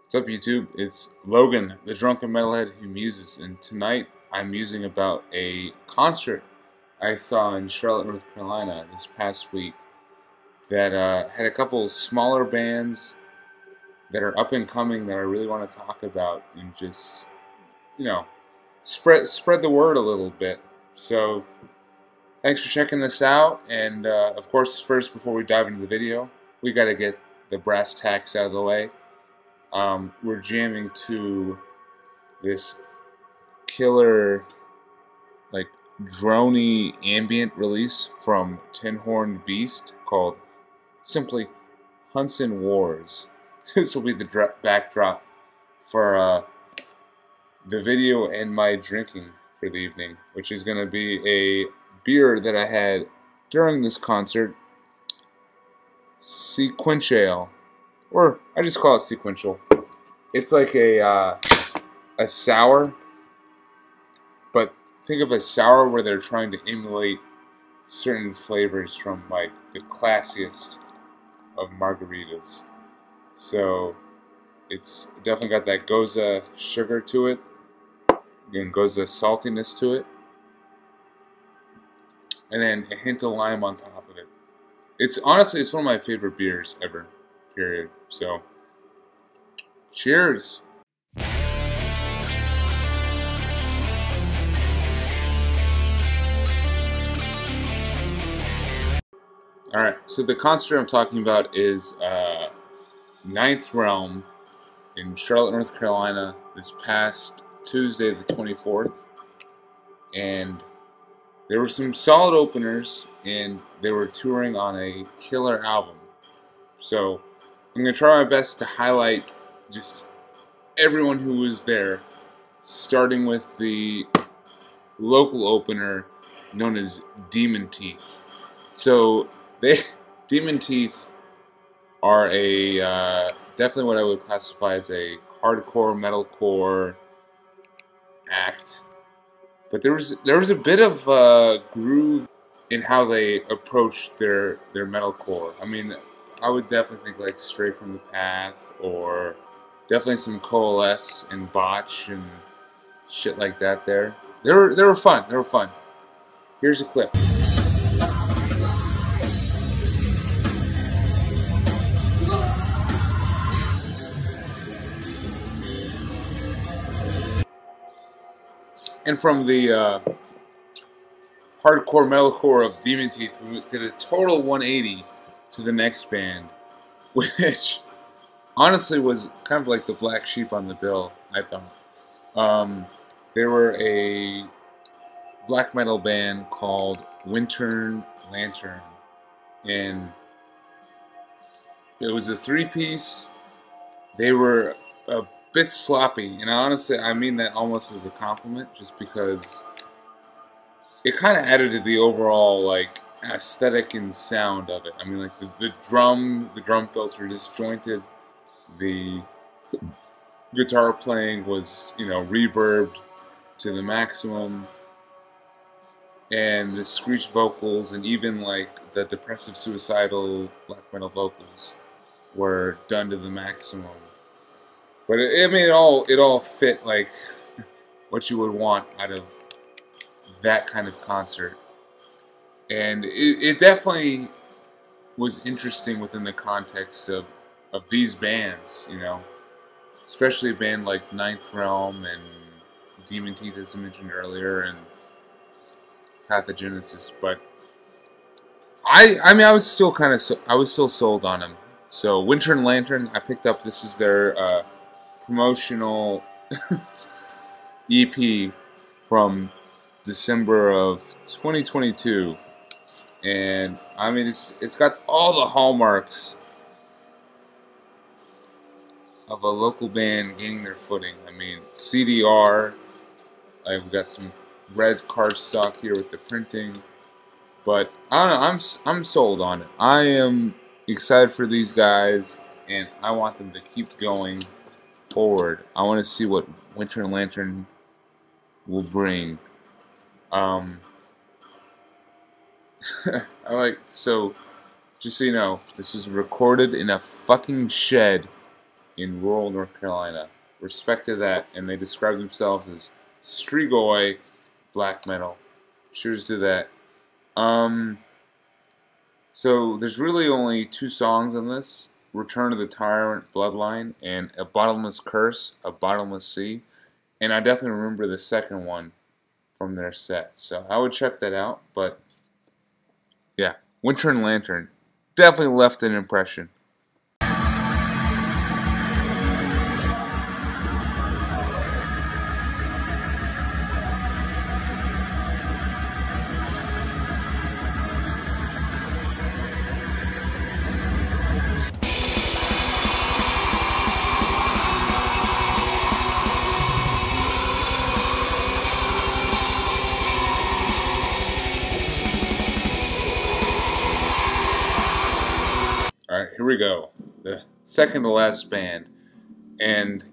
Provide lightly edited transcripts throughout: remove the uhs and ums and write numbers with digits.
What's up, YouTube? It's Logan, the drunken metalhead who muses, and tonight I'm musing about a concert I saw in Charlotte, North Carolina this past week that had a couple smaller bands that are up and coming that I really want to talk about and just, spread the word a little bit. So, thanks for checking this out, and of course, first, before we dive into the video, we got to get the brass tacks out of the way. We're jamming to this killer, like, droney ambient release from Tin Horn Beast called simply Hunts and Wars. This will be the backdrop for the video and my drinking for the evening, which is going to be a beer that I had during this concert, Sequential, or I just call it Sequential. It's like a sour, but think of a sour where they're trying to emulate certain flavors from like the classiest of margaritas. So it's definitely got that Goza sugar to it, and Goza saltiness to it, and then a hint of lime on top of it. It's honestly, it's one of my favorite beers ever, period. So cheers. Alright, so the concert I'm talking about is Ninth Realm in Charlotte, North Carolina this past Tuesday the 24th. And there were some solid openers, and they were touring on a killer album. So I'm going to try my best to highlight just everyone who was there, starting with the local opener known as Demon Teeth. So Demon Teeth are a definitely what I would classify as a hardcore metalcore act, but there was a bit of groove in how they approached their metalcore. I mean, I would definitely think like Stray from the Path, or definitely some Coalesce and Botch and shit like that. They were fun. They were fun. Here's a clip. And from the hardcore metalcore of Demon Teeth, we did a total 180 to the next band, which honestly was kind of like the black sheep on the bill, I thought. They were a black metal band called Winter Lantern, and it was a three-piece. They were a bit sloppy, and honestly, I mean that almost as a compliment, just because it kind of added to the overall like aesthetic and sound of it. I mean, like the drum fills were disjointed, the guitar playing was, reverbed to the maximum, and the screech vocals and even like the depressive, suicidal black metal vocals were done to the maximum. But I mean, it all fit like what you would want out of that kind of concert, and it definitely was interesting within the context of these bands, especially a band like Ninth Realm and Demon Teeth, as I mentioned earlier, and Pathogenesis. But I mean, I was still sold on them. So Winter and Lantern, I picked up. This is their promotional EP from December of 2022, and I mean it's got all the hallmarks of a local band gaining their footing. I mean, CDR, like we got some red cardstock here with the printing, but I don't know, I'm sold on it. I am excited for these guys, and I want them to keep going forward. I want to see what Winter and Lantern will bring. So just so you know, this was recorded in a fucking shed in rural North Carolina. Respect to that, and they describe themselves as Strigoi black metal. Cheers to that. So there's really only 2 songs on this: Return of the Tyrant Bloodline and A Bottomless Curse, A Bottomless Sea. And I definitely remember the second one from their set. So I would check that out. But yeah, Winter and Lantern definitely left an impression. Alright, here we go. The second to last band. And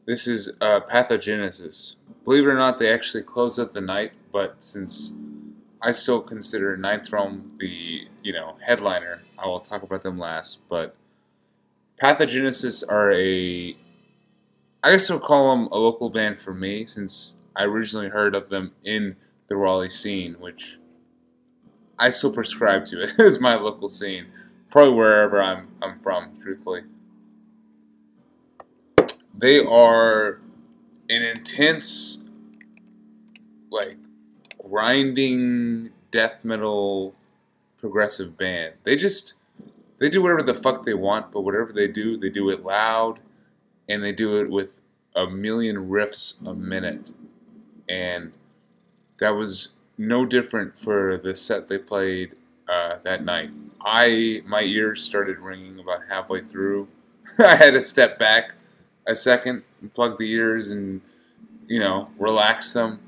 this is Pathogenesis. Believe it or not, they actually close out the night, but since I still consider Ninth Realm the, headliner, I will talk about them last. But Pathogenesis are I guess I'll call them a local band for me, since I originally heard of them in the Raleigh scene, which I still prescribe to it as my local scene. Probably wherever I'm from, truthfully. They are an intense, grinding death metal progressive band. They do whatever the fuck they want, but whatever they do it loud, and they do it with a million riffs a minute. And that was no different for the set they played that night. My ears started ringing about halfway through. I had to step back a second and plug the ears and, relax them.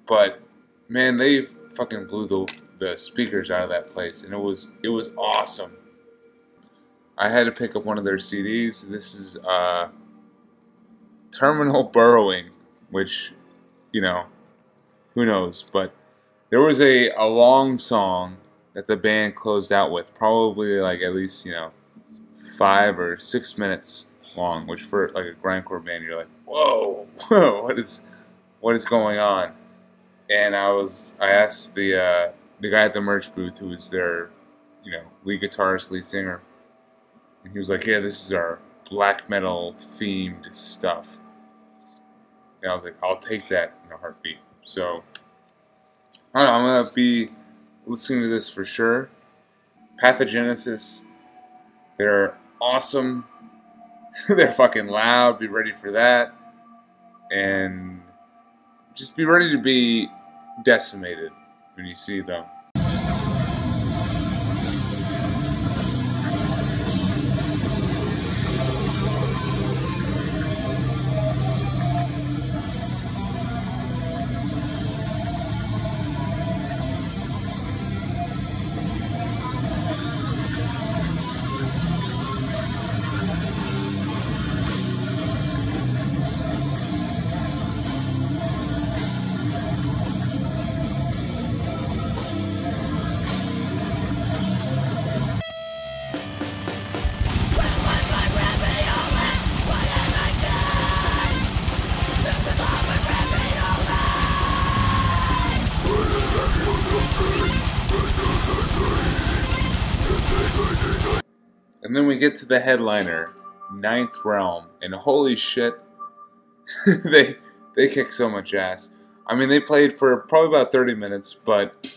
But man, they fucking blew the speakers out of that place, and it was awesome. I had to pick up one of their CDs. This is Terminal Burrowing, which, who knows? But there was a long song that the band closed out with, probably at least 5 or 6 minutes long, which for a grindcore band, you're like, whoa, what is going on? And I asked the guy at the merch booth, who was their lead guitarist, lead singer, and he was like, yeah, this is our black metal themed stuff. And I was like, I'll take that in a heartbeat. So I don't know, I'm gonna be listening to this for sure. Pathogenesis, they're awesome. They're fucking loud. Be ready for that. And just be ready to be decimated when you see them. And then we get to the headliner, Ninth Realm, and holy shit, they kick so much ass. I mean, they played for probably about 30 minutes, but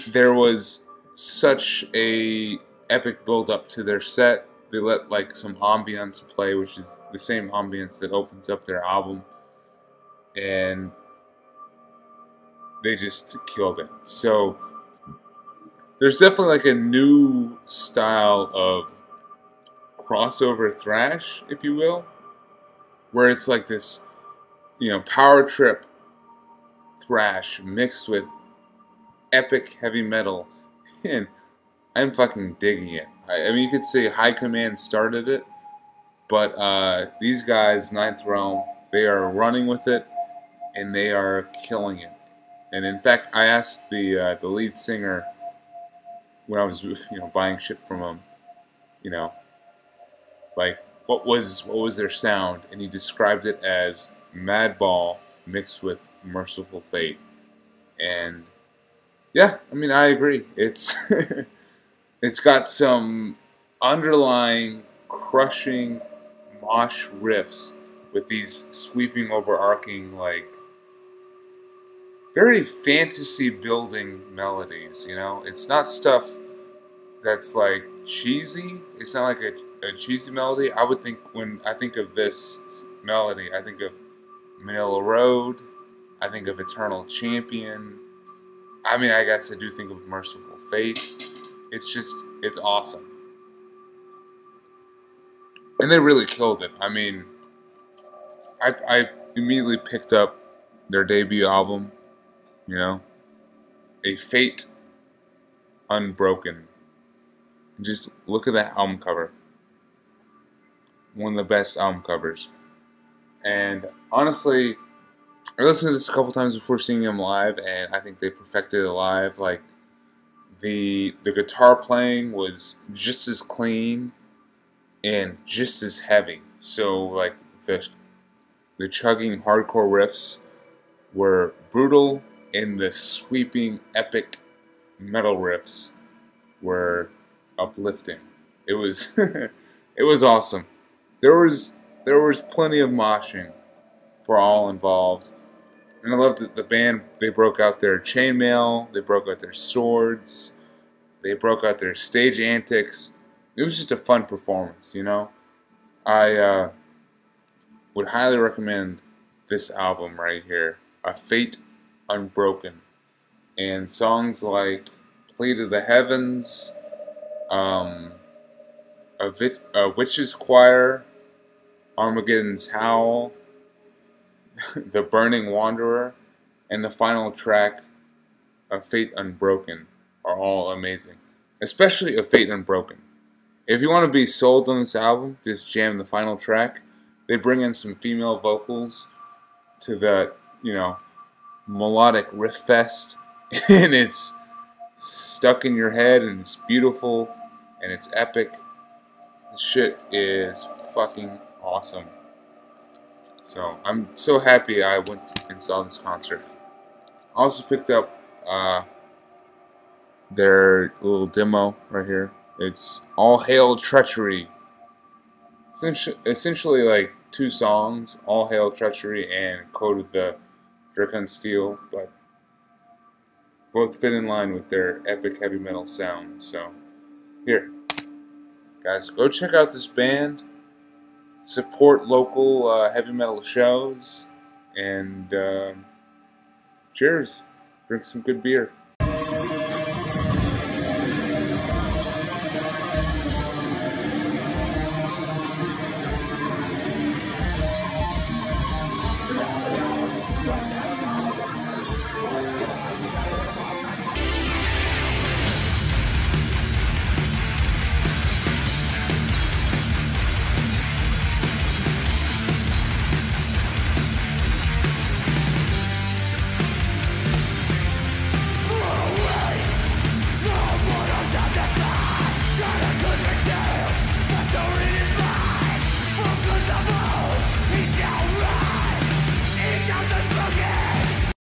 there was such a epic build up to their set. They let some ambience play, which is the same ambience that opens up their album, and they just killed it. So there's definitely a new style of crossover thrash, if you will, where it's this, power trip thrash mixed with epic heavy metal, and I'm fucking digging it. I mean, you could say High Command started it, but these guys, Ninth Realm, they are running with it, and they are killing it. And in fact, I asked the lead singer when I was buying shit from him, what was their sound, and he described it as Madball mixed with Merciful Fate. And yeah, I mean, I agree. It's it's got some underlying crushing mosh riffs with these sweeping overarching, like, very fantasy building melodies, you know? It's not stuff that's like cheesy. It's not like a cheesy melody. I would think, when I think of this melody, I think of Manila Road, I think of Eternal Champion. I mean, I guess I do think of Merciful Fate. It's awesome. And they really killed it. I mean, I immediately picked up their debut album, you know, A Fate Unbroken. Just look at that album cover. One of the best album covers. And honestly, I listened to this a couple times before seeing them live, and I think they perfected it live. Like, the guitar playing was just as clean and just as heavy. So, like, the chugging hardcore riffs were brutal, and the sweeping epic metal riffs were uplifting. It was it was awesome. There was plenty of moshing for all involved. And I loved that the band, they broke out their chainmail, they broke out their swords, they broke out their stage antics. It was just a fun performance, you know? I would highly recommend this album right here, A Fate Unbroken. And songs like Plea to the Heavens, a Witch's Choir, Armageddon's Howl, The Burning Wanderer, and the final track, A Fate Unbroken, are all amazing. Especially A Fate Unbroken. If you want to be sold on this album, just jam the final track. They bring in some female vocals to the, you know, melodic riff fest, and it's stuck in your head, and it's beautiful, and it's epic. This shit is fucking awesome. So I'm so happy I went and saw this concert. I also picked up their little demo right here. It's All Hail Treachery. Essentially like two songs, All Hail Treachery and Code of the Dragon Steel, but both fit in line with their epic heavy metal sound. So here, guys, go check out this band. Support local heavy metal shows, and cheers. Drink some good beer.